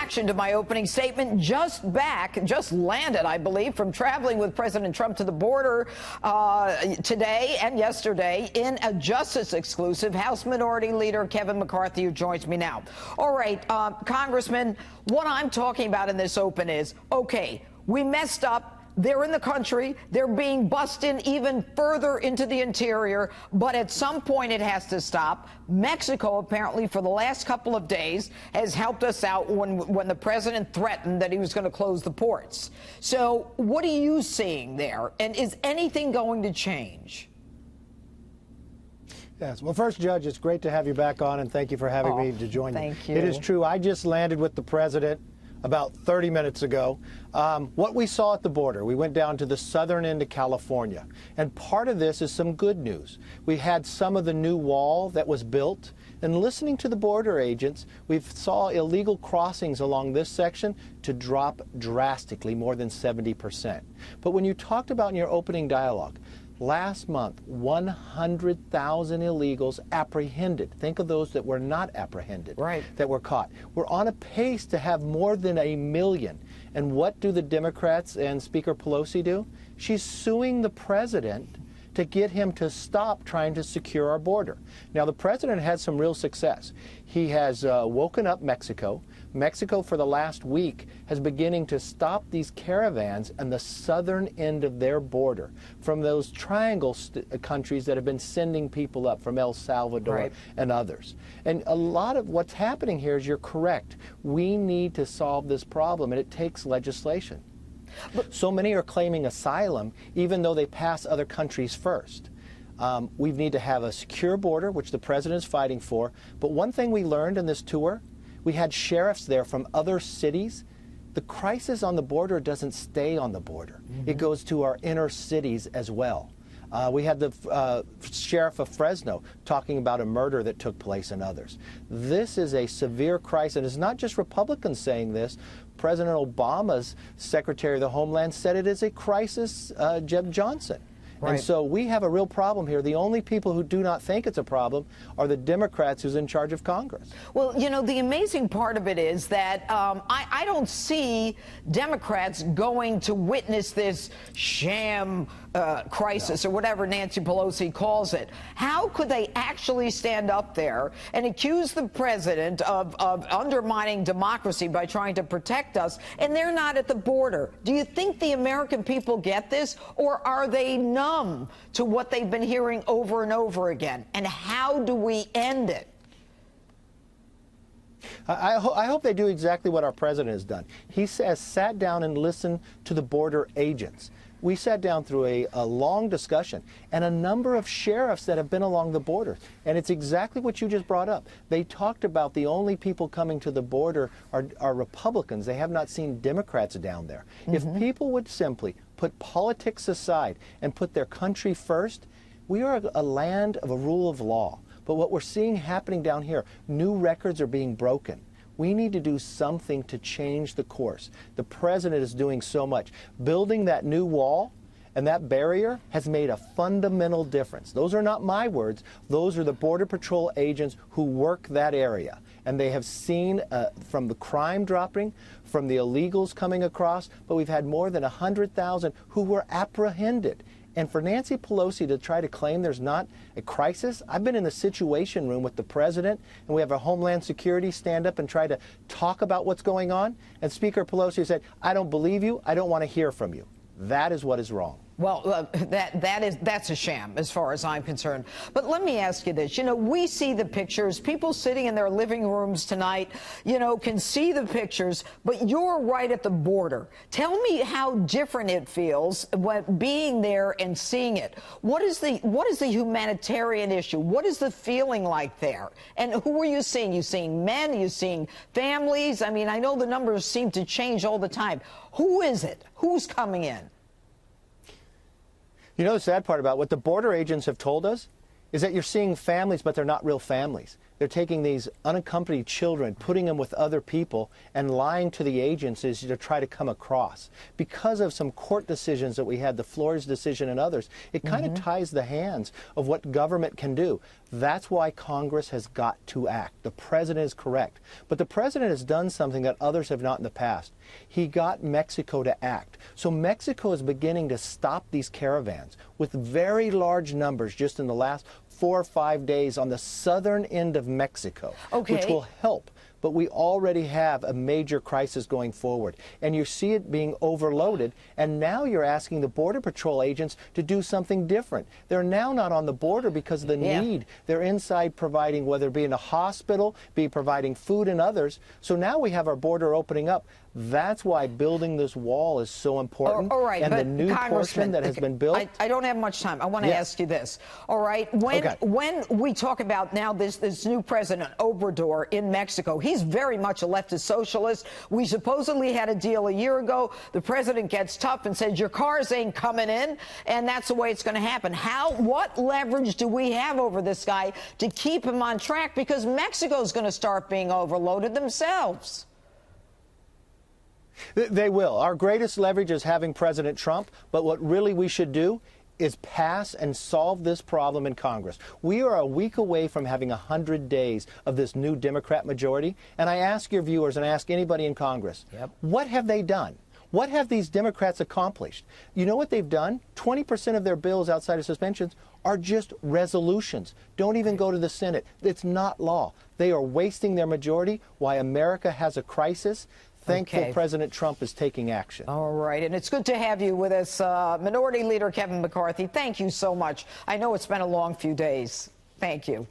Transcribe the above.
reaction to my opening statement. Just landed, I believe, from traveling with President Trump to the border today and yesterday in a Justice exclusive. House Minority Leader Kevin McCarthy, who joins me now. All right, Congressman, what I'm talking about in this open is, okay, we messed up. They're in the country. They're being bussed in even further into the interior. But at some point, it has to stop. Mexico, apparently, for the last couple of days, has helped us out when the president threatened that he was going to close the ports. So what are you seeing there? And is anything going to change? Yes. Well, first, Judge, it's great to have you back on, and thank you for having me to join you. Thank you. It is true. I just landed with the president about 30 minutes ago. What we saw at the border, we went down to the southern end of California, and part of this is some good news. We had some of the new wall that was built, and listening to the border agents, we saw illegal crossings along this section to drop drastically, more than 70%. But when you talked about in your opening dialogue, last month, 100,000 illegals apprehended. Think of those that were not apprehended, right, that were caught. We're on a pace to have more than 1 million. And what do the Democrats and Speaker Pelosi do? She's suing the president to get him to stop trying to secure our border. Now, the president had some real success. He has woken up Mexico. Mexico, for the last week, has beginning to stop these caravans on the southern end of their border from those triangle countries that have been sending people up from El Salvador and others. And a lot of what's happening here is, you're correct. We need to solve this problem, and it takes legislation. But so many are claiming asylum, even though they pass other countries first. We need to have a secure border, which the president is fighting for. But one thing we learned in this tour, we had sheriffs there from other cities. The crisis on the border doesn't stay on the border. It goes to our inner cities as well. We had the sheriff of Fresno talking about a murder that took place and others. This is a severe crisis, and it's not just Republicans saying this. President Obama's Secretary of the Homeland said it is a crisis, Jeb Johnson. And so we have a real problem here. The only people who do not think it's a problem are the Democrats who's in charge of Congress. Well, you know, the amazing part of it is that I don't see Democrats going to witness this sham crisis, or whatever Nancy Pelosi calls it. How could they actually stand up there and accuse the president of undermining democracy by trying to protect us, and they're not at the border? Do you think the American people get this, or are they numb to what they've been hearing over and over again? And how do we end it? I hope they do exactly what our president has done. He has sat down and listened to the border agents. We sat down through a long discussion, and a number of sheriffs that have been along the border. And it's exactly what you just brought up. They talked about the only people coming to the border are Republicans. They have not seen Democrats down there. If people would simply put politics aside and put their country first, we are a land of a rule of law. But what we're seeing happening down here, new records are being broken. We need to do something to change the course. The president is doing so much. Building that new wall and that barrier has made a fundamental difference. Those are not my words. Those are the Border Patrol agents who work that area. And they have seen from the crime dropping, from the illegals coming across, but we've had more than 100,000 who were apprehended. And for Nancy Pelosi to try to claim there's not a crisis, I've been in the Situation Room with the president, and we have a Homeland Security stand up and try to talk about what's going on. And Speaker Pelosi said, "I don't believe you. I don't want to hear from you." That is what is wrong. Well, that's a sham as far as I'm concerned. But let me ask you this. You know, we see the pictures. People sitting in their living rooms tonight, you know, can see the pictures, but you're right at the border. Tell me how different it feels when being there and seeing it. What is the humanitarian issue? What is the feeling like there? And who are you seeing? You seeing men? Are you seeing families? I mean, I know the numbers seem to change all the time. Who is it? Who's coming in? You know, the sad part about what the border agents have told us is that you're seeing families, but they're not real families. They're taking these unaccompanied children, putting them with other people, and lying to the agencies to try to come across. Because of some court decisions that we had, the Flores decision and others, it kind of ties the hands of what government can do. That's why Congress has got to act. The president is correct. But the president has done something that others have not in the past. He got Mexico to act. So Mexico is beginning to stop these caravans with very large numbers just in the last 4 or 5 days on the southern end of Mexico, which will help. But we already have a major crisis going forward. And you see it being overloaded. And now you're asking the Border Patrol agents to do something different. They're now not on the border because of the need. They're inside providing, whether it be in a hospital, be providing food and others. So now we have our border opening up. That's why building this wall is so important. All right, and the new portion that has been built. I don't have much time. I want to ask you this. All right, when we talk about now this new president, Obrador, in Mexico, he's very much a leftist socialist. We supposedly had a deal a year ago. The president gets tough and says, your cars ain't coming in, and that's the way it's going to happen. What leverage do we have over this guy to keep him on track? Because Mexico's going to start being overloaded themselves. They will. Our greatest leverage is having President Trump, but what really we should do is pass and solve this problem in Congress. We are a week away from having 100 days of this new Democrat majority, and I ask your viewers and I ask anybody in Congress, what have they done? What have these Democrats accomplished? You know what they've done? 20% of their bills outside of suspensions are just resolutions. Don't even go to the Senate. It's not law. They are wasting their majority while America has a crisis. Thankful President Trump is taking action. All right, and it's good to have you with us, Minority Leader Kevin McCarthy. Thank you so much. I know it's been a long few days. Thank you.